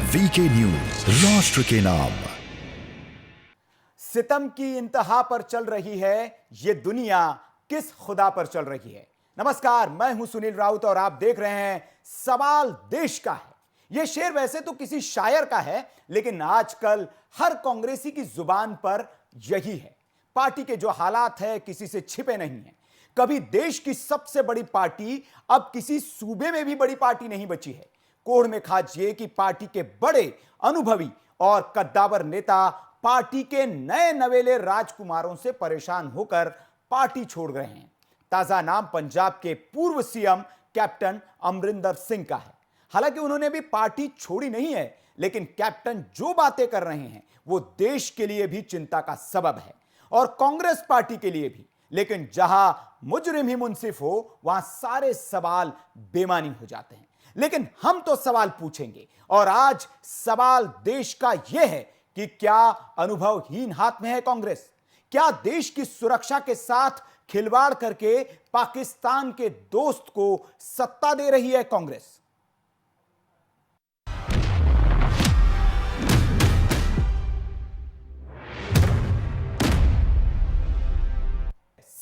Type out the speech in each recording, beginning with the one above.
VK news, राष्ट्र के नाम। सितम की इंतहा पर चल रही है ये दुनिया, किस खुदा पर चल रही है। नमस्कार, मैं हूं सुनील राउत और आप देख रहे हैं सवाल देश का है। यह शेर वैसे तो किसी शायर का है, लेकिन आजकल हर कांग्रेसी की जुबान पर यही है। पार्टी के जो हालात है किसी से छिपे नहीं है। कभी देश की सबसे बड़ी पार्टी अब किसी सूबे में भी बड़ी पार्टी नहीं बची है। कोढ़ में खाज ये कि पार्टी के बड़े अनुभवी और कद्दावर नेता पार्टी के नए नवेले राजकुमारों से परेशान होकर पार्टी छोड़ रहे हैं। ताजा नाम पंजाब के पूर्व सीएम कैप्टन अमरिंदर सिंह का है। हालांकि उन्होंने भी पार्टी छोड़ी नहीं है, लेकिन कैप्टन जो बातें कर रहे हैं वो देश के लिए भी चिंता का सबब है और कांग्रेस पार्टी के लिए भी। लेकिन जहां मुजरिम ही मुंसिफ हो, वहां सारे सवाल बेमानी हो जाते हैं। लेकिन हम तो सवाल पूछेंगे और आज सवाल देश का यह है कि क्या अनुभवहीन हाथ में है कांग्रेस? क्या देश की सुरक्षा के साथ खिलवाड़ करके पाकिस्तान के दोस्त को सत्ता दे रही है कांग्रेस?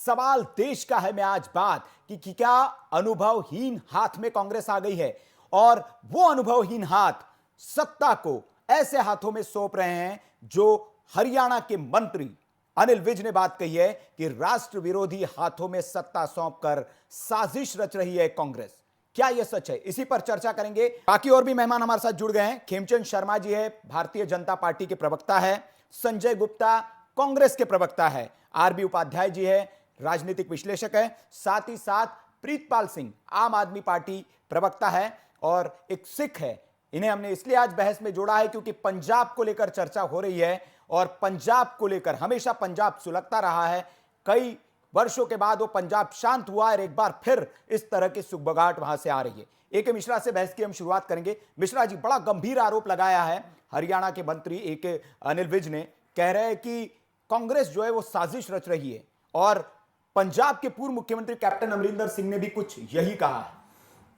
सवाल देश का है में आज बात कि क्या अनुभवहीन हाथ में कांग्रेस आ गई है और वो अनुभवहीन हाथ सत्ता को ऐसे हाथों में सौंप रहे हैं जो हरियाणा के मंत्री अनिल विज ने बात कही है कि राष्ट्र विरोधी हाथों में सत्ता सौंपकर साजिश रच रही है कांग्रेस। क्या यह सच है? इसी पर चर्चा करेंगे। बाकी और भी मेहमान हमारे साथ जुड़ गए हैं। खेमचंद शर्मा जी है, भारतीय जनता पार्टी के प्रवक्ता है। संजय गुप्ता कांग्रेस के प्रवक्ता है। आरबी उपाध्याय जी है, राजनीतिक विश्लेषक है। साथ ही साथ प्रीतपाल सिंह आम आदमी पार्टी प्रवक्ता है और एक सिख है। इन्हें हमने इसलिए आज बहस में जोड़ा है क्योंकि पंजाब को लेकर चर्चा हो रही है और पंजाब को लेकर हमेशा पंजाब सुलगता रहा है। कई वर्षों के बाद वो पंजाब शांत हुआ और एक बार फिर इस तरह की सुगबगाहट वहां से आ रही है। ए.के. मिश्रा से बहस की हम शुरुआत करेंगे। मिश्रा जी, बड़ा गंभीर आरोप लगाया है हरियाणा के मंत्री ए.के. अनिल विज ने। कह रहे हैं कि कांग्रेस जो है वो साजिश रच रही है और पंजाब के पूर्व मुख्यमंत्री कैप्टन अमरिंदर सिंह ने भी कुछ यही कहा है।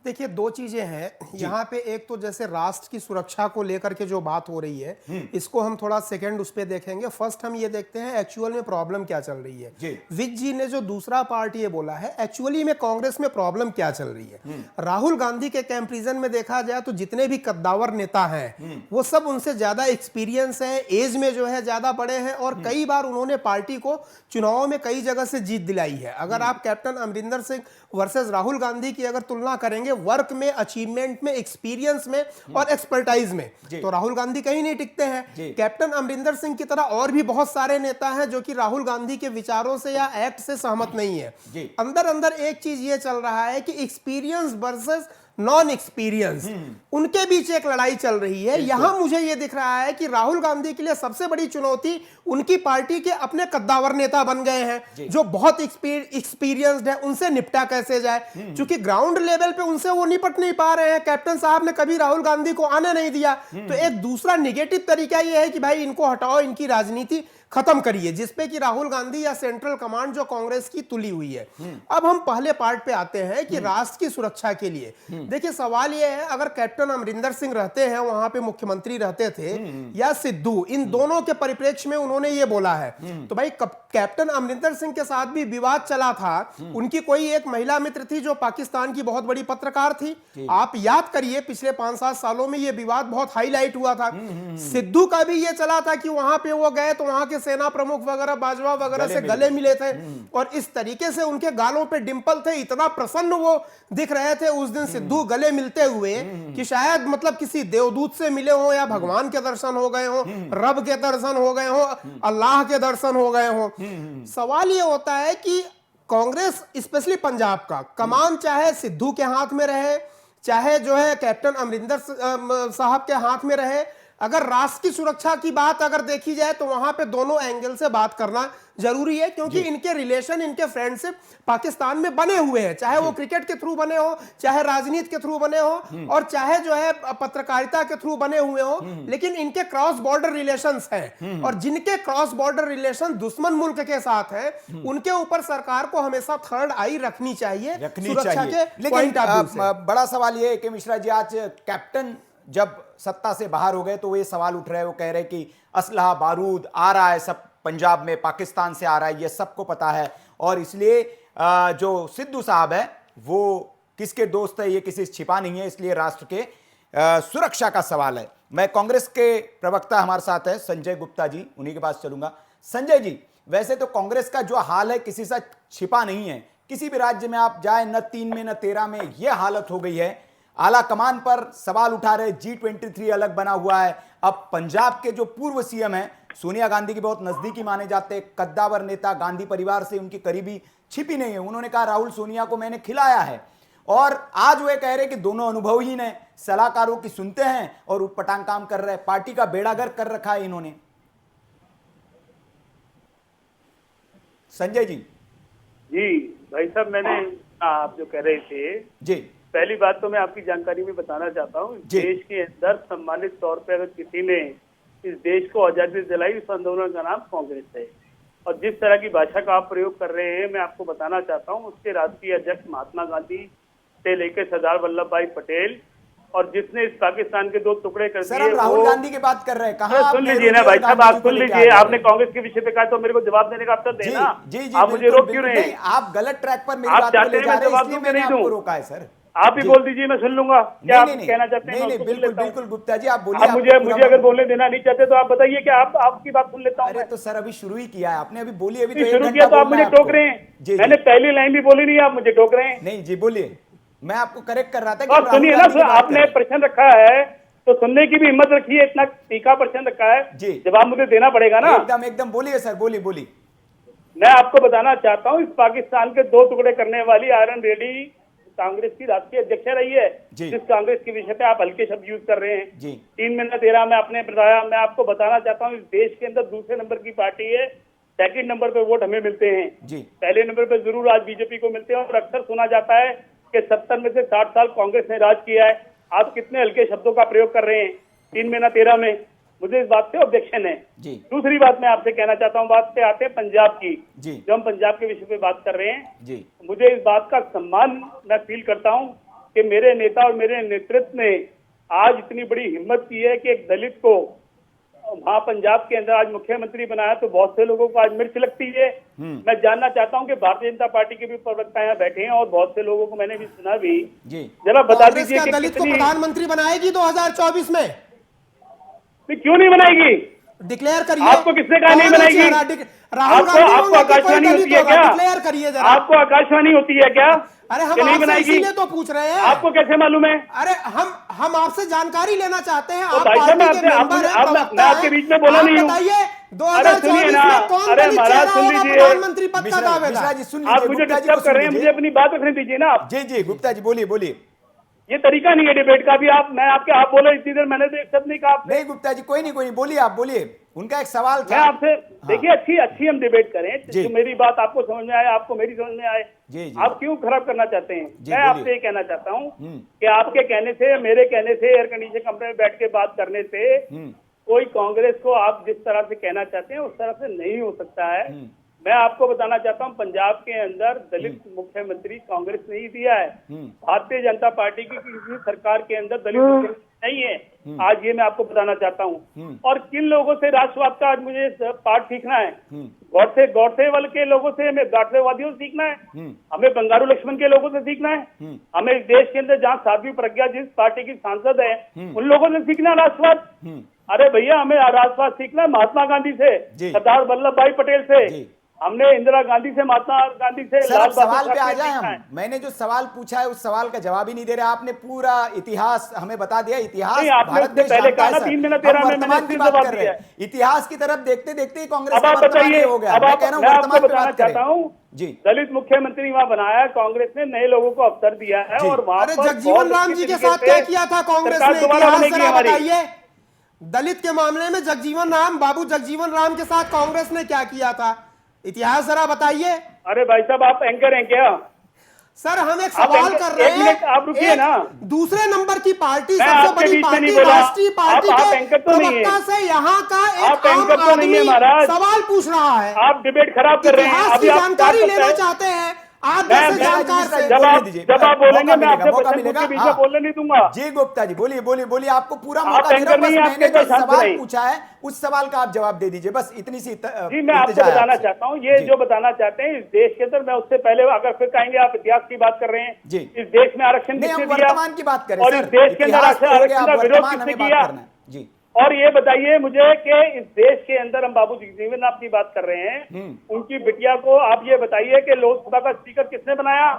देखिए, दो चीजें हैं यहाँ पे। एक तो जैसे राष्ट्र की सुरक्षा को लेकर के जो बात हो रही है, इसको हम थोड़ा सेकंड उस पे देखेंगे। फर्स्ट हम ये देखते हैं एक्चुअल में प्रॉब्लम क्या चल रही है। विज जी ने जो दूसरा पार्ट ये बोला है, एक्चुअली में कांग्रेस में प्रॉब्लम क्या चल रही है। राहुल गांधी के कंपैरिजन में देखा जाए तो जितने भी कद्दावर नेता हैं वो सब उनसे ज्यादा एक्सपीरियंस है, एज में जो है ज्यादा बड़े हैं और कई बार उन्होंने पार्टी को चुनाव में कई जगह से जीत दिलाई है। अगर आप कैप्टन अमरिंदर सिंह वर्सेस राहुल गांधी की अगर तुलना करेंगे वर्क में, अचीवमेंट में, एक्सपीरियंस में और एक्सपर्टाइज में, तो राहुल गांधी कहीं नहीं टिकते हैं। कैप्टन अमरिंदर सिंह की तरह और भी बहुत सारे नेता हैं जो कि राहुल गांधी के विचारों से या एक्ट से सहमत नहीं है। अंदर अंदर एक चीज ये चल रहा है कि एक्सपीरियंस वर्सेस नॉन एक्सपीरियंस, उनके बीच एक लड़ाई चल रही है। यहां मुझे यह दिख रहा है कि राहुल गांधी के लिए सबसे बड़ी चुनौती उनकी पार्टी के अपने कद्दावर नेता बन गए हैं जो बहुत एक्सपीरियंस्ड है। उनसे निपटा कैसे जाए, क्योंकि ग्राउंड लेवल पे उनसे वो निपट नहीं पा रहे हैं। कैप्टन साहब ने कभी राहुल गांधी को आने नहीं दिया। तो एक दूसरा निगेटिव तरीका यह है कि भाई इनको हटाओ, इनकी राजनीति खत्म करिए, जिसपे कि राहुल गांधी या सेंट्रल कमांड जो कांग्रेस की तुली हुई है। अब हम पहले पार्ट पे आते हैं कि राष्ट्र की सुरक्षा के लिए देखिए सवाल यह है, अगर कैप्टन अमरिंदर सिंह रहते हैं वहां पे, मुख्यमंत्री रहते थे, या सिद्धू, इन दोनों के परिप्रेक्ष्य में उन्होंने ये बोला है, तो भाई कैप्टन अमरिंदर सिंह के साथ भी विवाद चला था। उनकी कोई एक महिला मित्र थी जो पाकिस्तान की बहुत बड़ी पत्रकार थी। आप याद करिए पिछले 5-7 सालों में यह विवाद बहुत हाईलाइट हुआ था। सिद्धू का भी यह चला था कि वहां पे वो गए तो वहां के सेना प्रमुख वगैरह, बाजवा वगैरह से गले मिले थे और इस तरीके से उनके गालों पे डिंपल थे। इतना प्रसन्न वो दिख रहे थे उस दिन सिद्धू गले मिलते हुए कि शायद मतलब किसी देवदूत से मिले हो या भगवान के दर्शन हो गए हो, रब के दर्शन हो गए हो, अल्लाह के दर्शन हो गए हो। सवाल ये होता है कि कांग्रेस, स्पेशली पंजाब का कमान, चाहे सिद्धू के हाथ में रहे, चाहे जो है कैप्टन अमरिंदर साहब के हाथ में रहे, अगर राष्ट्र की सुरक्षा की बात अगर देखी जाए तो वहां पे दोनों एंगल से बात करना जरूरी है, क्योंकि इनके रिलेशन, इनके फ्रेंडशिप पाकिस्तान में बने हुए हैं, चाहे वो क्रिकेट के थ्रू बने हो, चाहे राजनीति के थ्रू बने हो और चाहे जो है पत्रकारिता के थ्रू बने हुए हो, लेकिन इनके क्रॉस बॉर्डर रिलेशंस हैं और जिनके क्रॉस बॉर्डर रिलेशन दुश्मन मुल्क के साथ हैं उनके ऊपर सरकार को हमेशा थर्ड आई रखनी चाहिए सुरक्षा के पॉइंट ऑफ व्यू से। बड़ा सवाल ये है कि मिश्रा जी, आज कैप्टन जब सत्ता से बाहर हो गए तो ये सवाल उठ रहे हैं, वो कह रहे हैं कि असलहा बारूद आ रहा है सब पंजाब में, पाकिस्तान से आ रहा है, ये सबको पता है, और इसलिए जो सिद्धू साहब है वो किसके दोस्त है ये किसी से छिपा नहीं है, इसलिए राष्ट्र के सुरक्षा का सवाल है। मैं कांग्रेस के प्रवक्ता हमारे साथ है संजय गुप्ता जी, उन्हीं के पास चलूंगा। संजय जी, वैसे तो कांग्रेस का जो हाल है किसी से छिपा नहीं है, किसी भी राज्य में आप जाए, न 3 में न 13 में यह हालत हो गई है। आला कमान पर सवाल उठा रहे, G23 अलग बना हुआ है। अब पंजाब के जो पूर्व सीएम हैं, सोनिया गांधी की बहुत नजदीकी माने जाते हैं, कद्दावर नेता, गांधी परिवार से उनकी करीबी छिपी नहीं है। उन्होंने कहा राहुल सोनिया को मैंने खिलाया है, और आज वे कह रहे कि दोनों अनुभवहीन है, सलाहकारों की सुनते हैं और उटपटांग काम कर रहे हैं, पार्टी का बेड़ागर कर रखा है इन्होंने। संजय जी। जी भाई साहब, मैंने आप जो कह रहे थे जी, पहली बात तो मैं आपकी जानकारी में बताना चाहता हूँ, देश के अंदर सम्मानित तौर पर अगर किसी ने इस देश को आजादी दिलाई, उस आंदोलन का नाम कांग्रेस है। और जिस तरह की भाषा का आप प्रयोग कर रहे हैं, मैं आपको बताना चाहता हूँ, उसके राष्ट्रीय अध्यक्ष महात्मा गांधी से लेकर सरदार वल्लभ भाई पटेल, और जिसने इस पाकिस्तान के 2 टुकड़े कर दिए। सर, राहुल गांधी की बात कर रहे हैं, कहाँ सुन लीजिए ना भाई साहब, आप सुन लीजिए। आपने कांग्रेस के विषय पे कहा तो मेरे को जवाब देने का अवसर देना। आप मुझे रोक क्यों रहे हैं? आप गलत ट्रैक पर मेरी बात को ले जा रहे हैं, इसलिए मैंने आपको रोका है सर। आप ही बोल दीजिए, मैं सुन लूंगा। क्या आप कहना चाहते हैं? नहीं, बिल्कुल बिल्कुल गुप्ता जी, आप बोलिए। मुझे अगर बोलने देना नहीं चाहते तो आप बताइए कि आपकी बात सुन लेता हूँ। अरे तो सर अभी शुरू ही किया है आपने, अभी बोलिए। अभी तो शुरू किया तो आप मुझे टोक रहे हैं। मैंने पहली लाइन भी बोली नहीं, आप मुझे टोक रहे हैं। नहीं जी, बोलिए, मैं आपको करेक्ट कर रहा था। आप सुनिए ना, आपने प्रश्न रखा है तो सुनने की भी हिम्मत रखी है, इतना तीखा प्रश्न रखा है जी, जवाब मुझे देना पड़ेगा ना। एकदम बोलिए सर, बोलिए। मैं आपको बताना चाहता हूँ, इस पाकिस्तान के 2 टुकड़े करने वाली आयरन रेडी कांग्रेस की राष्ट्रीय अध्यक्ष रही है, जिस कांग्रेस के विषय पे आप हल्के शब्द यूज कर रहे हैं। 3 में न 13 में आपने बताया। मैं आपको बताना चाहता हूँ, इस देश के अंदर दूसरे नंबर की पार्टी है, सेकंड नंबर पे वोट हमें मिलते हैं, पहले नंबर पे जरूर आज बीजेपी को मिलते हैं। और अक्सर सुना जाता है कि 70 में से 60 साल कांग्रेस ने राज किया है। आप कितने हल्के शब्दों का प्रयोग कर रहे हैं 3 में न 13 में, मुझे इस बात से ऑब्जेक्शन है। दूसरी बात मैं आपसे कहना चाहता हूँ, बात पे आते हैं पंजाब की। जो हम पंजाब के विषय पे बात कर रहे हैं, मुझे इस बात का सम्मान मैं फील करता हूँ कि मेरे नेता और मेरे नेतृत्व ने आज इतनी बड़ी हिम्मत की है कि एक दलित को वहाँ पंजाब के अंदर आज मुख्यमंत्री बनाया। तो बहुत से लोगों को आज मिर्च लगती है। मैं जानना चाहता हूँ कि भारतीय जनता पार्टी के भी प्रवक्ता यहाँ बैठे हैं और बहुत से लोगों को मैंने भी सुना भी, जरा बता दीजिए कि दलित को प्रधानमंत्री बनाएगी 2024 में? क्यों नहीं बनाएगी? डिक्लेयर करिए। आपको किसने कहा नहीं बनाएगी? आपको आकाशवाणी होती है क्या? डिक्लेयर करिए जरा। आपको आकाशवाणी होती है क्या? अरे हम आपसे इसीलिए तो पूछ रहे हैं। आपको कैसे मालूम है? अरे हम आपसे जानकारी लेना चाहते हैं। आप पार्टी के मेंबर हैं, मैं आपके बीच में बोला नहीं हूँ। बताइए 2024 में कौन प्रधानमंत्री पद का दावेदार? आप मुझे डिस्टर्ब कर रहे हैं, मुझे अपनी बात रखने दीजिए ना आप। जी गुप्ता जी, बोलिए। ये तरीका नहीं है डिबेट का भी। मैं आपके आप बोले इतनी देर, मैंने तो एक शब्द नहीं कहा। नहीं गुप्ता जी, कोई नहीं, बोलिए, आप बोलिए। उनका एक सवाल था। मैं आपसे देखिए, अच्छी हम डिबेट करें, जो मेरी बात आपको समझ में आए, आपको मेरी समझ में आए। आप क्यों खराब करना चाहते हैं? मैं आपसे ये कहना चाहता हूँ कि आपके कहने से, मेरे कहने से, एयर कंडीशन कमरे में बैठ के बात करने से कोई कांग्रेस को आप जिस तरह से कहना चाहते हैं उस तरह से नहीं हो सकता है। मैं आपको बताना चाहता हूं, पंजाब के अंदर दलित मुख्यमंत्री कांग्रेस ने ही दिया है। भारतीय जनता पार्टी की किसी सरकार के अंदर दलित मुख्यमंत्री नहीं है। आज ये मैं आपको बताना चाहता हूं। और किन लोगों से राष्ट्रवाद का आज मुझे पाठ सीखना है? गौडसेवाल के लोगों से, हमें गाठलेवादियों से सीखना है, हमें बंगारू लक्ष्मण के लोगों से सीखना है, हमें इस देश के अंदर जहाँ साध्वी प्रज्ञा जिस पार्टी की सांसद है उन लोगों से सीखना राष्ट्रवाद। अरे भैया, हमें राष्ट्रवाद सीखना है महात्मा गांधी से, सरदार वल्लभ भाई पटेल से, हमने इंदिरा गांधी से, महात्मा गांधी से। सर, सवाल पे आ जाए हम। मैंने जो सवाल पूछा है उस सवाल का जवाब ही नहीं दे रहे। आपने पूरा इतिहास हमें बता दिया। इतिहास भारत देश पहले कहा ना 3 में न 13 में वर्तमान की बात कर रहे हैं। इतिहास की तरफ देखते देखते कांग्रेस का वर्तमान हो गया। मैं आपको बताना चाहता हूँ, दलित मुख्यमंत्री वहाँ बनाया कांग्रेस ने, नए लोगों को अवसर दिया है। और वहाँ जगजीवन राम जी के साथ क्या किया था कांग्रेस ने? इतिहास जरा बताइए। दलित के मामले में जगजीवन राम, बाबू जगजीवन राम के साथ कांग्रेस ने क्या किया था? इतिहास जरा बताइए। अरे भाई साहब, आप एंकर हैं क्या? सर, हम एक सवाल कर रहे हैं। आप रुकिए ना। दूसरे नंबर की पार्टी, सबसे बड़ी पार्टी, राष्ट्रीय पार्टी के प्रवक्ता से यहाँ का एक आम आदमी सवाल पूछ रहा है। आप डिबेट खराब कर रहे हैं। इतिहास की जानकारी लेना चाहते हैं। आप मैं- जैसे जानकार से जब आप बोलेंगे मैं आपसे मौका 50 मिलेगा। के पीछे बोलने नहीं दूंगा। जी गुप्ता जी बोलिए बोलिए बोलिए, आपको पूरा आप मौका दे रहा हूं। एंकर बस नहीं, मैंने आपके जो पास चांस सवाल नहीं। पूछा है उस सवाल का आप जवाब दे दीजिए, बस इतनी सी जी मैं आपको बताना चाहता हूँ, ये जो बताना चाहते हैं इस देश के अंदर, मैं उससे पहले अगर फिर कहेंगे आप इतिहास की बात कर रहे हैं जी। इस देश में आरक्षण नहीं, हम किसने दिया वर्तमान की बात करें और सर, इस देश के अंदर इतिहास तो हो गया, आरक्षण का अब विरोध वर्तमान किसने हमें बात किया? करना है। जी और ये बताइए मुझे कि इस देश के अंदर हम बाबू जगजीवन राम की बात कर रहे हैं, उनकी बिटिया को आप ये बताइए कि लोकसभा का स्पीकर किसने बनाया?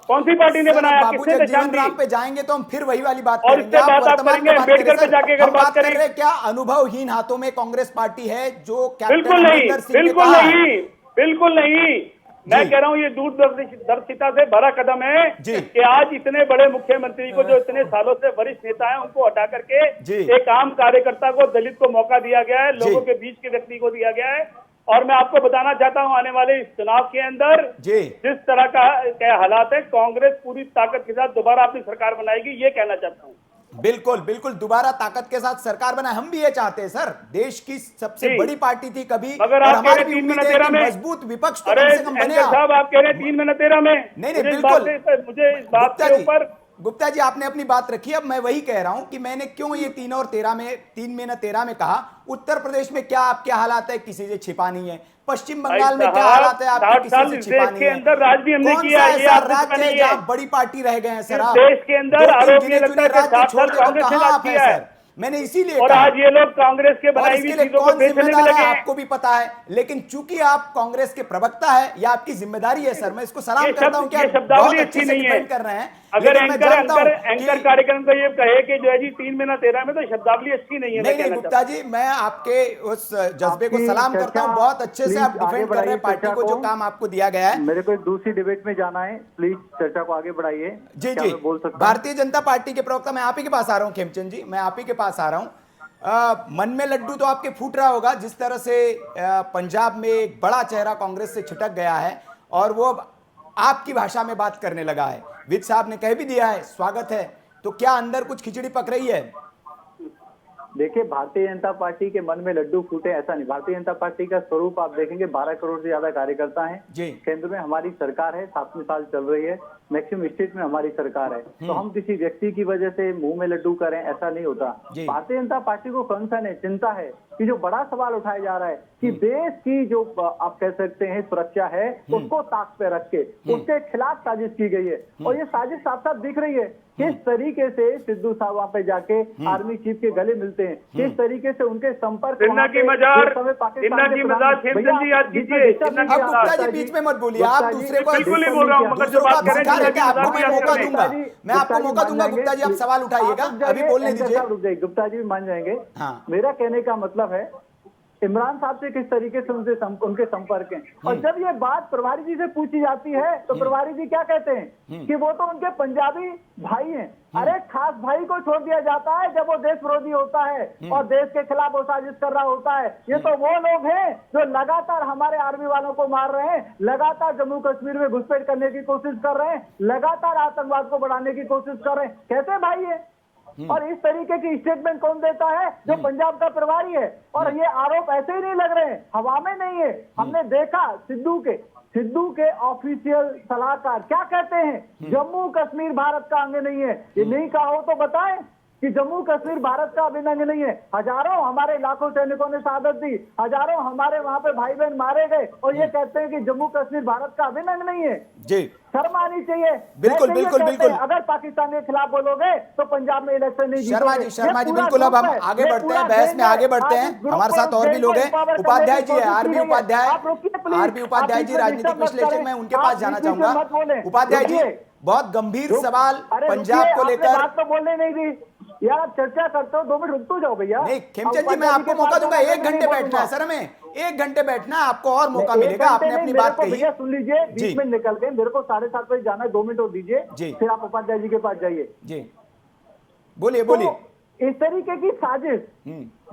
कौन सी पार्टी ने सर, बनाया? बाबू किसने जगजीवन पहचान दी? राम पे जाएंगे तो हम फिर वही वाली बात और करेंगे। इससे बात आप वर्तमान करेंगे, में बात अम्बेडकर करें पे सर। जाके अगर हम बात बात कर करें। रहे हैं क्या अनुभवहीन हाथों में कांग्रेस पार्टी है, जो कैप्टन बिल्कुल नहीं, अमरिंदर सिंह ने बिल्कुल कहा है। नहीं, बिल्कुल नहीं। मैं कह रहा हूँ ये दूरदर्शिता से भरा कदम है जी। कि आज इतने बड़े मुख्यमंत्री को, जो इतने सालों से वरिष्ठ नेता हैं, उनको हटा करके जी। एक आम कार्यकर्ता को, दलित को मौका दिया गया है, लोगों जी। के बीच के व्यक्ति को दिया गया है। और मैं आपको बताना चाहता हूं आने वाले इस चुनाव के अंदर जी। जिस तरह का क्या हालात है, कांग्रेस पूरी ताकत के साथ दोबारा अपनी सरकार बनाएगी, ये कहना चाहता हूं। बिल्कुल बिल्कुल, दोबारा ताकत के साथ सरकार बनाए, हम भी ये चाहते हैं सर। देश की सबसे जी। बड़ी पार्टी थी कभी, मगर और आप कह हमारी रहे भी 3 उम्मीद महीना है 13 कि में मजबूत विपक्ष तो अरे कम से कम बने एंकर साहब, आप कह रहे हैं 3 महीना 13 में। नहीं, मुझे इस बिल्कुल। बात के ऊपर गुप्ता जी आपने अपनी बात रखी, अब मैं वही कह रहा हूं कि मैंने क्यों ये 3 और 13 में, 3 महीना 13 में कहा। उत्तर प्रदेश में क्या आपके हालात है, किसी से छिपा नहीं है। पश्चिम बंगाल में क्या हालात है, आपके 60 किसी साल से इस छिपा देश नहीं के है। अंदर राज भी हमने कौन किया सा है, ये ऐसा आपको पता राज्य है नहीं जहां है। बड़ी पार्टी रह गए हैं सर? इस आप देश के अंदर 2-3 आरोप ये गिने लगता चुने है कि राज्य 60 छोड़ साल के तो कांग्रेस ने कहां राज आप हैं किया है। सर? मैंने इसीलिए और कहा। आज ये लोग कांग्रेस के और बनाई इसके हुई लिए चीजों को कौन बेचने में जिम्मेदार लगे है हैं। आपको भी पता है, लेकिन चूंकि आप कांग्रेस के प्रवक्ता है, या आपकी जिम्मेदारी है सर, मैं इसको सलाम करता हूं कि आप बहुत शब्दावली अच्छे अच्छी से नहीं है। डिफेंड कर रहे हैं। अगर लेकिन मैं जानता हूं एंकर कि कार्यक्रम को ये कहे कि जो है जी 3 महीना 13 में, तो शब्दावली अच्छी नहीं है। मैं नहीं कहना गुप्ता जी, मैं आपके उस जज्बे को सलाम करता हूं। बहुत अच्छे से आप डिफेंड कर रहे हैं पार्टी को, जो काम आपको दिया गया है। मेरे को एक दूसरी डिबेट में जाना है, प्लीज चर्चा को आगे बढ़ाइए। जी क्या जी, मैं बोल सकता हूं? भारतीय जनता पार्टी के प्रवक्ता, मैं आप ही के पास आ रहा हूं। खेमचंद जी, मैं आप ही के पास आ रहा हूं। मन में लड्डू तो आपके फूट रहा होगा, जिस तरह से पंजाब में एक बड़ा चेहरा कांग्रेस से छिटक गया है और वो अब आपकी भाषा में बात करने लगा है। विज साहब ने कह भी दिया है, स्वागत है। तो क्या अंदर कुछ खिचड़ी पक रही है? देखिए, भारतीय जनता पार्टी के मन में लड्डू फूटे ऐसा नहीं। भारतीय जनता पार्टी का स्वरूप आप देखेंगे, 12 करोड़ से ज्यादा कार्यकर्ता हैं। जी। केंद्र में हमारी सरकार है, 7वें साल चल रही है। मैक्सिमम स्टेट में हमारी सरकार है, तो हम किसी व्यक्ति की वजह से मुंह में लड्डू करें ऐसा नहीं होता। भारतीय जनता पार्टी को कंसर्न है, चिंता है कि जो बड़ा सवाल उठाया जा रहा है कि देश की जो आप कह सकते हैं सुरक्षा है, उसको ताक पे रख के उसके खिलाफ साजिश की गई है। और ये साजिश साफ साफ दिख रही है। किस तरीके से सिद्धू साहब वहाँ पे जाके आर्मी चीफ के गले मिलते हैं, किस तरीके से उनके संपर्क जिन्ना की मजार खेमचंद जी याद कीजिए। अब गुप्ता जी बीच में मत बोलिए, आप दूसरे को बिल्कुल ही बोल रहा हूँ, मगर जो बात कर रहे हैं आपको मैं मौका दूंगा, मैं आपको मौका दूंगा। गुप्ता जी आप सवाल उठाइएगा, अभी बोलने दीजिए। गुप्ता जी भी मान जाएंगे। हाँ। मेरा कहने का मतलब है, इमरान साहब से किस तरीके से उनके संपर्क हैं। और जब ये बात प्रभारी जी से पूछी जाती है तो प्रभारी जी क्या कहते हैं कि वो तो उनके पंजाबी भाई हैं। अरे खास भाई को छोड़ दिया जाता है जब वो देश विरोधी होता है और देश के खिलाफ वो साजिश कर रहा होता है। ये तो वो लोग हैं जो लगातार हमारे आर्मी वालों को मार रहे हैं, लगातार जम्मू कश्मीर में घुसपैठ करने की कोशिश कर रहे हैं, लगातार आतंकवाद को बढ़ाने की कोशिश कर रहे हैं। कैसे भाई है? और इस तरीके की स्टेटमेंट कौन देता है? जो पंजाब का प्रभारी है। और ये आरोप ऐसे ही नहीं लग रहे हैं, हवा में नहीं है। हमने देखा सिद्धू के ऑफिशियल सलाहकार क्या कहते हैं, जम्मू कश्मीर भारत का अंग नहीं है। ये नहीं कहा हो तो बताएं कि जम्मू कश्मीर भारत का अभिन्न अंग नहीं है। हजारों हमारे लाखों सैनिकों ने शहादत दी, हजारों हमारे वहां पे भाई बहन मारे गए, और ये कहते हैं कि जम्मू कश्मीर भारत का अभिन्न अंग नहीं है। जी, शर्म आनी चाहिए। बिल्कुल बिल्कुल बिल्कुल। अगर पाकिस्तान के खिलाफ बोलोगे तो पंजाब में इलेक्शन नहीं जीतोगे। शर्मा जी बिल्कुल। अब हम आगे बढ़ते हैं, बहस में आगे बढ़ते हैं। हमारे साथ और भी लोग हैं। उपाध्याय जी है, आरबी उपाध्याय जी, राजनीतिक विश्लेषक, मैं उनके पास जाना चाहूंगा। उपाध्याय जी, बहुत गंभीर सवाल पंजाब को लेकर। बात तो बोलने नहीं दी यार, आप चर्चा करते हो, 2 मिनट रुक तो जाओ भैया। नहीं खेमचंद जी, मैं आपको मौका दूंगा। 1 घंटे बैठना है सर, हमें 1 घंटे बैठना है, आपको और मौका मिलेगा। आपने अपनी बात कही। भैया सुन लीजिए, बीच में निकल गए, मेरे को 7:30 बजे जाना है, 2 मिनट और दीजिए, फिर आप उपाध्याय जी के पास जाइए। जी बोलिए बोलिए। इस तरीके की साजिश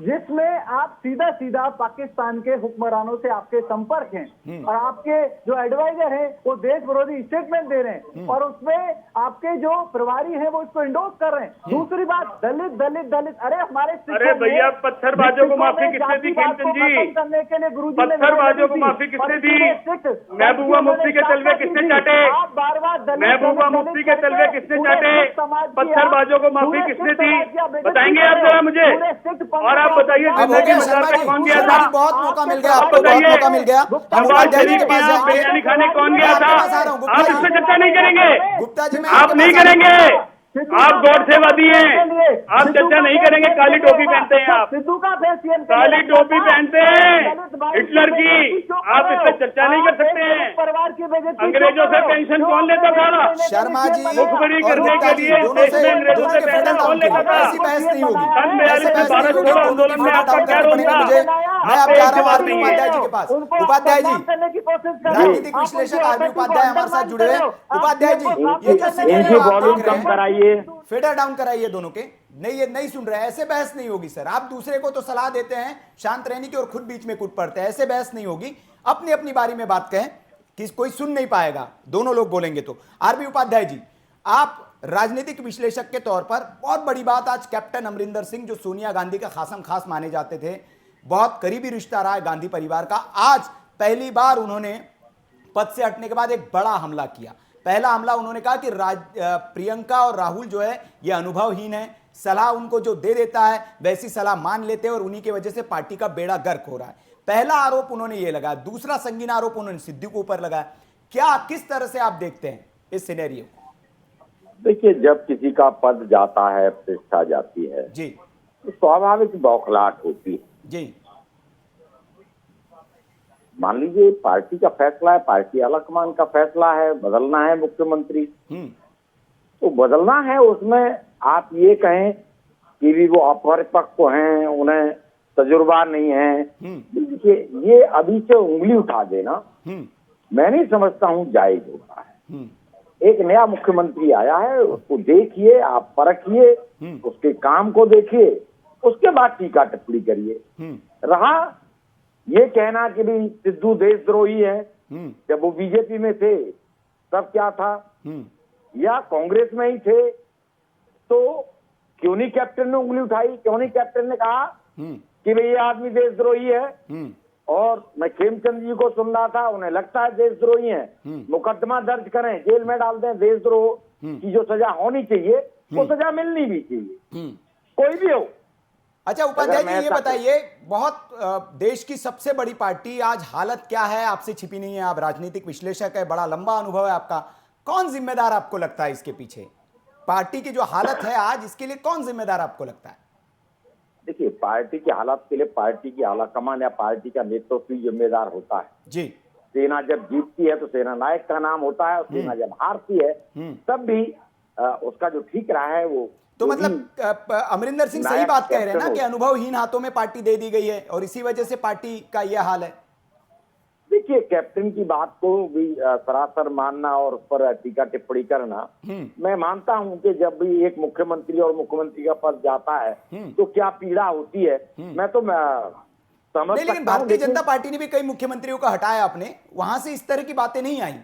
जिसमें आप सीधा सीधा पाकिस्तान के हुक्मरानों से आपके संपर्क हैं और आपके जो एडवाइजर हैं वो देश विरोधी स्टेटमेंट दे रहे हैं और उसमें आपके जो प्रभारी हैं वो इसको इंडोर्स कर रहे हैं। दूसरी बात, दलित दलित दलित, अरे हमारे अरे भैया पत्थरबाजों को माफी किसने दी? खेमचंद जी, करने के लिए गुरुजी ने पत्थरबाजों को माफी किसने दी? महबूबा मुफ्ती के तलवे किसने चाटे? महबूबा मुफ्ती के तलवे किसने चाटे? पत्थरबाजों को माफी किसने दी? बताएंगे आप जरा मुझे। और आप बताइए जिंदगी मजार पे कौन गया था? बहुत मौका मिल गया आपको, बहुत मौका मिल गया। हम उपाध्याय जी के पास जाएंगे। बिरयानी खाने कौन गया था? आप इस पे चर्चा नहीं करेंगे, गुप्ता जी, आप नहीं करेंगे, आप गौर सेवादी हैं, आप चर्चा नहीं करेंगे। काली टोपी पहनते हैं आप, सिद्धू का फेसियल काली टोपी पहनते हैं हिटलर की, आप इस पे चर्चा नहीं कर सकते हैं। परिवार की बेइज्जती अंग्रेजों से पेंशन कौन लेता था? शर्मा जी मुखबिरी और करने गुप्ता के जी लिए दोनों देश में अंग्रेजों से पेंशन कौन लेता था? ऐसी बहस नहीं होगी, सन 42 में भारत छोड़ो आंदोलन में आपका क्या रोल था? मैं अब जा रहा हूँ आरबी उपाध्याय जी के पास। उपाध्याय जी, राजनीतिक राजनीतिक विश्लेषक आरबी उपाध्याय हमारे साथ जुड़े हैं। उपाध्याय जी, ये जो इनकी सिनेरियो आप वॉल्यूम देख रहे कम हैं, कराइए। फेडर डाउन कराइए दोनों के। नहीं, ये नहीं सुन रहे हैं, ऐसे बहस नहीं होगी सर। आप दूसरे को तो सलाह देते हैं शांत रहने की और खुद बीच में कूद पड़ते हैं, ऐसे बहस नहीं होगी। अपनी अपनी बारी में बात कहें कि कोई सुन नहीं पाएगा, दोनों लोग बोलेंगे तो। आरबी उपाध्याय जी, आप राजनीतिक विश्लेषक के तौर पर बहुत बड़ी बात, आज कैप्टन अमरिंदर सिंह जो सोनिया गांधी का खासम खास माने जाते थे, बहुत करीबी रिश्ता रहा है गांधी परिवार का, आज पहली बार उन्होंने पद से हटने के बाद एक बड़ा हमला किया। पहला हमला उन्होंने कहा कि प्रियंका और राहुल जो है ये अनुभवहीन है, सलाह उनको जो दे देता है वैसी सलाह मान लेते हैं और उन्हीं की वजह से पार्टी का बेड़ा गर्क हो रहा है। पहला आरोप उन्होंने ये लगाया। दूसरा संगीन आरोप उन्होंने सिद्धू के ऊपर लगाया। क्या, किस तरह से आप देखते हैं इस सिनेरियो? देखिए, जब किसी का पद जाता है, प्रतिष्ठा जाती है जी, तो स्वाभाविक बौखलाहट होती है जी। मान लीजिए पार्टी का फैसला है, पार्टी आलाकमान का फैसला है, बदलना है मुख्यमंत्री, तो बदलना है। उसमें आप ये कहें कि भी वो अपरिपक्व हैं, उन्हें तजुर्बा नहीं है, देखिए ये अभी से उंगली उठा देना मैं नहीं समझता हूँ जायज होता है। एक नया मुख्यमंत्री आया है, उसको देखिए, आप परखिए, उसके काम को देखिए, उसके बाद टीका टिप्पणी करिए। रहा ये कहना कि भी सिद्धू देशद्रोही है, जब वो बीजेपी में थे तब क्या था, या कांग्रेस में ही थे तो क्यों नहीं कैप्टन ने उंगली उठाई, क्यों नहीं कैप्टन ने कहा कि भाई ये आदमी देशद्रोही है। और मैं खेमचंद जी को सुन रहा था, उन्हें लगता है देशद्रोही है, मुकदमा दर्ज करें, जेल में डाल दें, देशद्रोह की जो सजा होनी चाहिए वो सजा मिलनी भी चाहिए, कोई भी हो। अच्छा उपाध्याय जी, ये बताइए, बहुत देश की सबसे बड़ी पार्टी आज हालत क्या है आपसे छिपी नहीं है, आप राजनीतिक विश्लेषक है, बड़ा लंबा अनुभव है आपका, कौन जिम्मेदार आपको लगता है इसके पीछे? पार्टी की जो हालत है आज, इसके लिए कौन जिम्मेदार आपको लगता है? देखिए, पार्टी की हालत के लिए पार्टी की आलाकमान या पार्टी का नेतृत्व जिम्मेदार होता है जी। सेना जब जीतती है तो सेना नायक का नाम होता है, और सेना जब हारती है तब भी उसका जो ठीक रहा है वो। तो मतलब अमरिंदर सिंह सही बात कह रहे हैं ना कि अनुभवहीन हाथों में पार्टी दे दी गई है और इसी वजह से पार्टी का यह हाल है। देखिए, कैप्टन की बात को भी सरासर मानना और उस पर टीका टिप्पणी करना, मैं मानता हूं कि जब भी एक मुख्यमंत्री और मुख्यमंत्री का पद जाता है तो क्या पीड़ा होती है, मैं तो समझ सकता हूं। लेकिन भारतीय जनता पार्टी ने भी कई मुख्यमंत्रियों का हटाया अपने, वहां से इस तरह की बातें नहीं आई,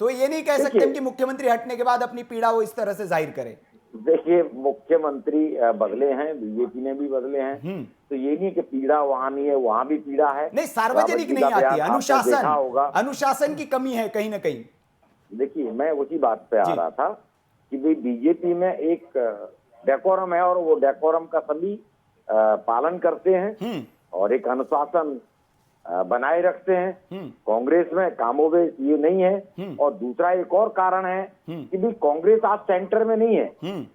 तो ये नहीं कह सकते कि मुख्यमंत्री हटने के बाद अपनी पीड़ा वो इस तरह से जाहिर करे। देखिए, मुख्यमंत्री बदले हैं, बीजेपी ने भी बदले हैं, तो ये नहीं कि पीड़ा वहां नहीं है, वहां भी पीड़ा है। नहीं, सार्वजनिक नहीं आती, अनुशासन की कमी है कहीं ना कहीं। देखिए, मैं उसी बात पे आ रहा था कि भाई बीजेपी में एक डेकोरम है और वो डेकोरम का सभी पालन करते हैं और एक अनुशासन बनाए रखते हैं। कांग्रेस में कामोबेश ये नहीं है। और दूसरा एक और कारण है कि भी कांग्रेस आज सेंटर में नहीं है।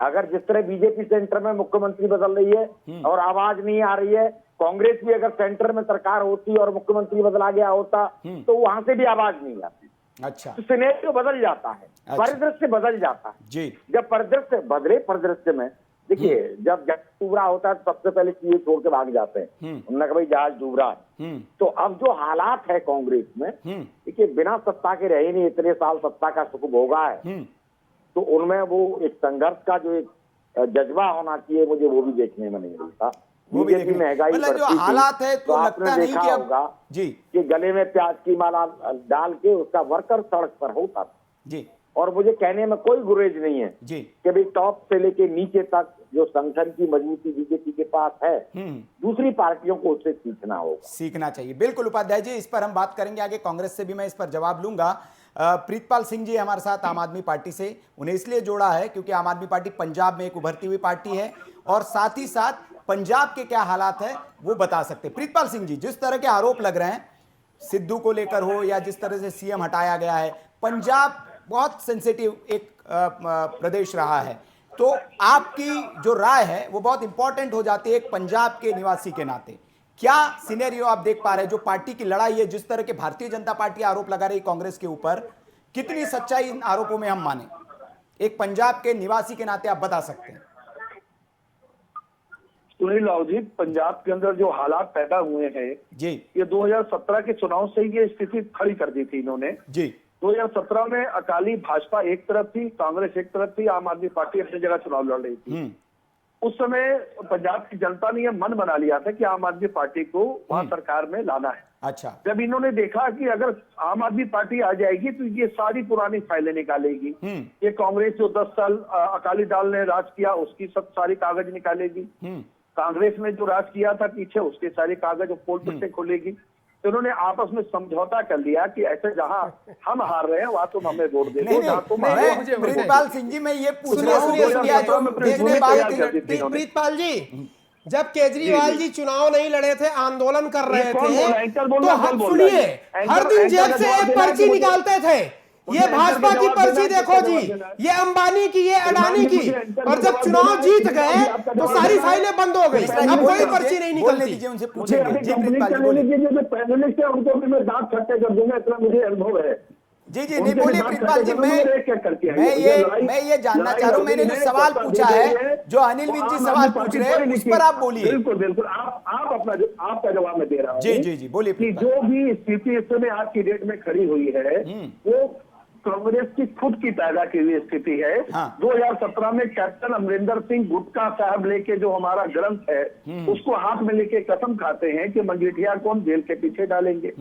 अगर जिस तरह बीजेपी सेंटर में मुख्यमंत्री बदल रही है और आवाज नहीं आ रही है, कांग्रेस भी अगर सेंटर में सरकार होती और मुख्यमंत्री बदला गया होता तो वहां से भी आवाज नहीं आती। अच्छा, तो सिनेरियो बदल जाता है, परिदृश्य बदल जाता है जी। जब परिदृश्य बदले, परिदृश्य में देखिए, जब जहाज डूब रहा होता है तो सबसे पहले चीजें छोड़ के भाग जाते हैं, उन्होंने कहा भाई जहाज डूब रहा है। तो अब जो हालात है कांग्रेस में, देखिए बिना सत्ता के रहे नहीं, इतने साल सत्ता का सुख भोगा है, तो उनमें वो एक संघर्ष का जो एक जज्बा होना चाहिए, मुझे वो भी देखने में नहीं मिलता। वो भी बीजेपी महंगाई मतलब जो बढ़ती थी, हालात है तो आपने लगता नहीं देखा कि अब होगा जी कि गले में प्याज की माला डाल के उसका वर्कर सड़क पर होता था। जी और मुझे कहने में कोई गुरेज नहीं है जी कि भाई टॉप से लेके नीचे तक जो संगठन की मजबूती बीजेपी के पास है, दूसरी पार्टियों को उससे सीखना होगा, सीखना चाहिए। बिल्कुल उपाध्याय जी, इस पर हम बात करेंगे आगे, कांग्रेस से भी मैं इस पर जवाब लूंगा। प्रीतपाल सिंह जी हमारे साथ आम आदमी पार्टी से, उन्हें इसलिए जोड़ा है क्योंकि आम आदमी पार्टी पंजाब में एक उभरती हुई पार्टी है और साथ ही साथ पंजाब के क्या हालात है वो बता सकते। प्रीतपाल सिंह जी, जिस तरह के आरोप लग रहे हैं सिद्धू को लेकर हो या जिस तरह से सीएम हटाया गया है, पंजाब बहुत सेंसिटिव एक प्रदेश रहा है, तो आपकी जो राय है वो बहुत इंपॉर्टेंट हो जाती है एक पंजाब के निवासी के नाते। क्या सिनेरियो आप देख पा रहे हैं जो पार्टी की लड़ाई है, जिस तरह के भारतीय जनता पार्टी आरोप लगा रही कांग्रेस के ऊपर, कितनी सच्चाई इन आरोपों में हम माने, एक पंजाब के निवासी के नाते आप बता सकते हैं? सुनील राव जी, पंजाब के अंदर जो हालात पैदा हुए हैं जी, ये 2017 के चुनाव से ही ये स्थिति खड़ी कर दी थी इन्होंने जी। 2017 में अकाली भाजपा एक तरफ थी, कांग्रेस एक तरफ थी, आम आदमी पार्टी अपनी जगह चुनाव लड़ रही थी। उस समय पंजाब की जनता ने यह मन बना लिया था कि आम आदमी पार्टी को वहां सरकार में लाना है। अच्छा। जब इन्होंने देखा कि अगर आम आदमी पार्टी आ जाएगी तो ये सारी पुरानी फाइलें निकालेगी, ये कांग्रेस जो 10 साल अकाली दल ने राज किया उसकी सब सारी कागज निकालेगी, कांग्रेस ने जो राज किया था पीछे उसके सारे कागज और पोल पट्टे खोलेगी, तो उन्होंने आपस में समझौता कर लिया कि ऐसे जहां हम हार रहे हैं वहां तुम हमें वोट दे दो, जहां तुम हारे हो। प्रीतपाल सिंह जी, मैं ये पूछ रहा हूं, प्रीतपाल जी, जब केजरीवाल जी चुनाव नहीं लड़े थे, आंदोलन कर रहे थे, तो हम सुनिए, हर दिन जेब से एक पर्ची निकालते थे, ये भाजपा की पर्ची देखो जी, ये अंबानी की, ये अडानी की, और जब चुनाव जीत गए तो सारी फाइलें बंद हो गई, अब कोई पर्ची नहीं निकलती। उनसे पूछेंगे। जी प्रीतपाल जी बोलिए। जो पैनलिस्ट है उनको भी मैं दांत खट्टे कर दूंगा, इतना मुझे अनुभव है। जी जी, नहीं बोलिए प्रीतपाल जी, मैं ये जानना चाह रहा हूँ, मैंने जो सवाल पूछा है, जो अनिल विज जी सवाल पूछ रहे हैं उस पर आप बोलिए। बिल्कुल बिल्कुल, आप अपना आपका जवाब मैं दे रहा हूँ। जी जी जी, बोलिए। कि जो भी स्थिति इस समय आज की डेट में खड़ी हुई है वो कांग्रेस की खुद की पैदा की हुई स्थिति है। 2017 में कैप्टन अमरिंदर सिंह गुटका साहब लेके जो हमारा ग्रंथ है उसको हाथ में लेके कसम खाते हैं कि मजीठिया को हम जेल के पीछे डालेंगे,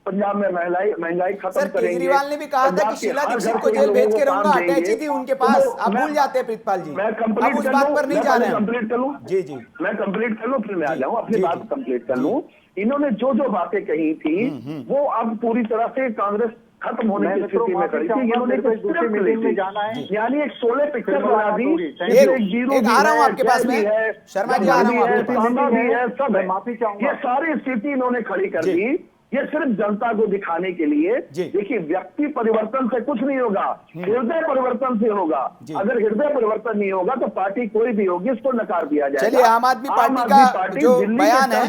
पंजाब में महंगाई खत्म करेंगे। केजरीवाल ने भी कहा था कि शीला दीक्षित को जेल भेज के रहूंगा, अटैची थी उनके पास, आप भूल जाते हैं प्रीतपाल जी, अब उस बात पर नहीं जा रहे हैं। कंप्लीट कर लूं? जी जी, मैं कंप्लीट कर लूं फिर मैं आ जाऊं, अपनी बात कंप्लीट कर लूं। इन्होंने जो जो बातें कही थी वो अब पूरी तरह से कांग्रेस खत्म होने की स्थिति में खड़ी थी। इन्होंने दूसरी मीटिंग में जाना है, यानी एक 16 पिक्चर बना दी, एक आ रहा हूं आपके पास में, शर्मा जी आ रहा हूं आपके पास में, सब है, माफी चाहूंगा, ये सारी स्थिति इन्होंने खड़ी कर दी, ये सिर्फ जनता को दिखाने के लिए। देखिए, व्यक्ति परिवर्तन से कुछ नहीं होगा, हृदय परिवर्तन से होगा। अगर हृदय परिवर्तन नहीं होगा तो पार्टी कोई भी होगी उसको नकार दिया जाएगा। चलिए, आम आदमी पार्टी का जो बयान है,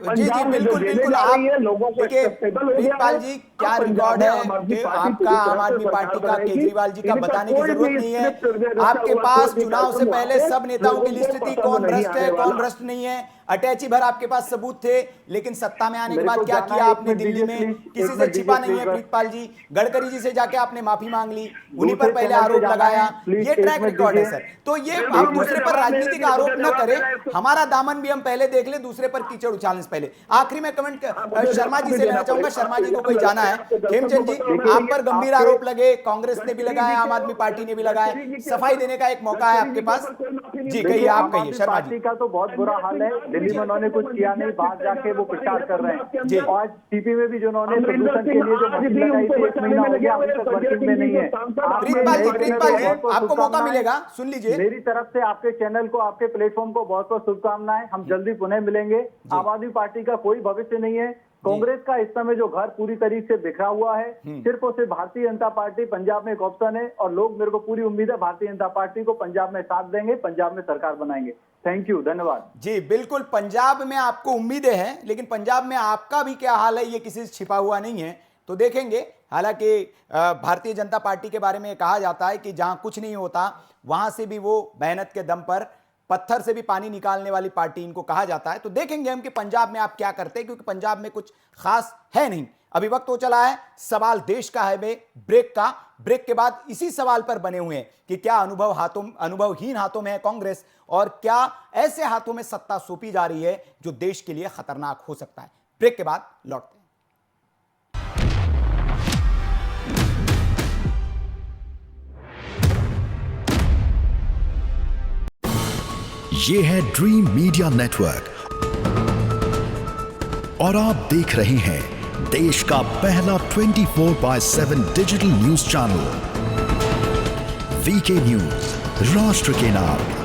जी जी बिल्कुल बिल्कुल, आप देखिए प्रीतपाल जी, क्या रिकॉर्ड है कि आपका आम आदमी पार्टी का केजरीवाल जी का बताने की जरूरत नहीं है। आपके पास चुनाव से पहले सब नेताओं की लिस्ट थी, कौन भ्रष्ट है कौन भ्रष्ट नहीं है, अटैची भर आपके पास सबूत थे, लेकिन सत्ता में आने के बाद क्या किया आपने दिल्ली में, किसी से छिपा नहीं है प्रीतपाल जी। गडकरी जी से जाके आपने माफी मांग ली, उन्हीं पर पहले आरोप लगाया, ये ट्रैक रिकॉर्ड है सर। तो ये हम दूसरे पर राजनीतिक आरोप न करें, हमारा दामन भी हम पहले देख ले, दूसरे पर कीचड़ उछालने से पहले। आखिरी में कमेंट शर्मा जी से लेना चाहूंगा, शर्मा जी को कोई जाना है। खेमचंद जी, आप पर गंभीर आरोप लगे, कांग्रेस ने भी लगाया, आम आदमी पार्टी ने भी लगाया, सफाई देने का एक मौका है आपके पास। जी कहिए, आप कहिए शर्मा जी। का तो बहुत बुरा हाल है, दिल्ली में उन्होंने कुछ किया नहीं, बाहर जाके वो प्रचार कर रहे हैं। आज सीपी में भी जो उन्होंने प्रदूषण के लिए जो मशीन लगाई थी, 1 महीना हो गया, अभी तक वर्किंग में नहीं है। प्रीतपाल जी आपको मौका मिलेगा, सुन लीजिए। मेरी तरफ से आपके चैनल को, आपके प्लेटफॉर्म को बहुत बहुत शुभकामनाएं। हम जल्दी पुनः मिलेंगे। आम आदमी पार्टी का कोई भविष्य नहीं है। कांग्रेस का इस समय जो घर पूरी तरीके से बिखरा हुआ है, सिर्फ और सिर्फ भारतीय जनता पार्टी पंजाब में एक ऑप्शन है, और लोग, मेरे को पूरी उम्मीद है भारतीय जनता पार्टी को पंजाब में साथ देंगे, पंजाब में सरकार बनाएंगे। थैंक यू, धन्यवाद। जी बिल्कुल, पंजाब में आपको उम्मीदें हैं, लेकिन पंजाब में आपका भी क्या हाल है ये किसी से छिपा हुआ नहीं है, तो देखेंगे। हालांकि भारतीय जनता पार्टी के बारे में कहा जाता है कि जहां कुछ नहीं होता वहां से भी वो मेहनत के दम पर पत्थर से भी पानी निकालने वाली पार्टी इनको कहा जाता है। तो देखेंगे हम कि पंजाब में आप क्या करते हैं, क्योंकि पंजाब में कुछ खास है नहीं। अभी वक्त हो चला है सवाल देश का है में ब्रेक का। ब्रेक के बाद इसी सवाल पर बने हुए हैं कि क्या अनुभवहीन हाथों में है कांग्रेस और क्या ऐसे हाथों में सत्ता सौंपी जा रही है जो देश के लिए खतरनाक हो सकता है। ब्रेक के बाद लौटते हैं। ये है ड्रीम मीडिया नेटवर्क और आप देख रहे हैं देश का पहला 24/7 digital news channel VK news, राष्ट्र के नाम।